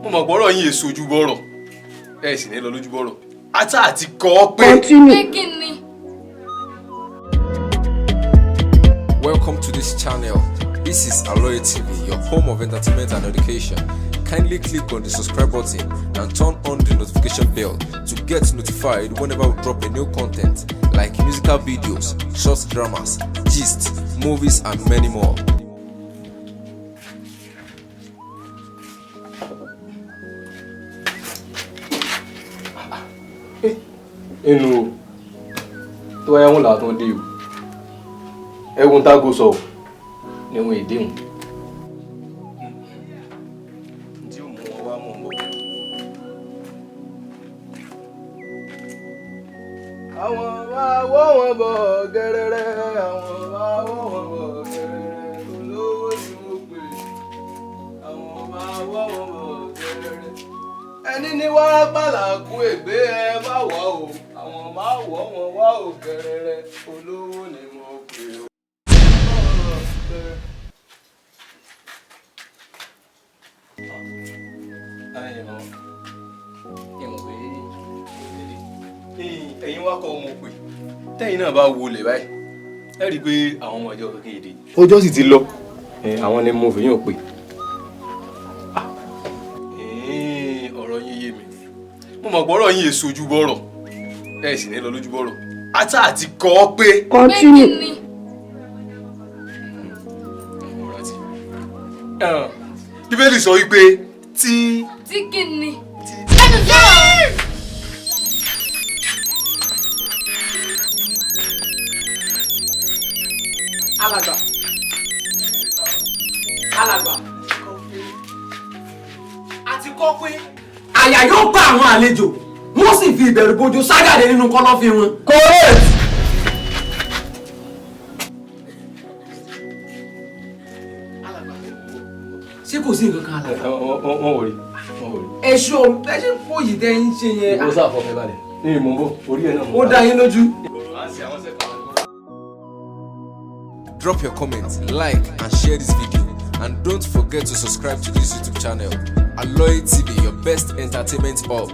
Mo mọ̀ gbọ́rọ̀ yín èso ojú bọ́rọ̀. Ẹ sì ní lọ lójú bọ́rọ̀. Ata àti kọ́ pé. Continue. Welcome to this channel. This is Aloye TV, your home of entertainment and education. Kindly click on the subscribe button and turn on the notification bell to get notified whenever we drop a new content like musical videos, short dramas, gist, movies and many more. Inú tó wáyé wọn là tó dé o. Ẹ̀wọ̀n tágo sọ ni wọn èdè wọn. Tí ó mú wọn wá mọ̀ bọ̀. Àwọn máa wọ́ wọn bọ̀ gẹ́rẹ́rẹ́, àwọn máa wọ́ wọn bọ̀ gẹ́rẹ́rẹ́, olówó ni mo pè. Àwọn máa wọ́ wọn bọ̀ gẹ́rẹ́rẹ́. Ẹni ní wárápá làkú ègbé ẹ bá wọ̀ o. Àwọn máa wọ́ wọn wá ò gẹ́rẹ́rẹ́, olówó ni mo pè o. Ẹ̀yin wá kọ́ ọmọ pé tẹ́yìn náà bá wọlé báyìí ẹ rí i pé àwọn ọmọ ọjọ́ kékeré ọjọ́ sì ti lọ àwọn ni mo fi yàn pé ọ̀rọ̀ yín yé mi mo mọ̀ gbọ́rọ̀ yín èso ojú bọ́rọ̀ ẹ sì ní lọ lójú bọ́rọ̀ ata àti kọ́ pé. Continue. Bíbélì sọ wípé tí kíni. alàgbà àti kọ́ pé àyà yóò pa àwọn àlejò wọ́n sì fi ìbẹ̀rù bojo ságàdé nínú kọ́lọ́fín wọn. correct. ṣé kò sí nǹkan kan alàgbà. wọ́n wò rí. ẹ̀ṣọ́ ẹ̀ṣẹ̀ pòyì tẹ́ ń ṣe yẹn. ìbò sáà fọkàn balẹ̀ ní ìmọ̀ bọ̀ orí ẹ̀ náà. ó dá yín lójú. Drop your comments, like and share this video, and don't forget to subscribe to this YouTube channel. Aloye TV, your best entertainment hub.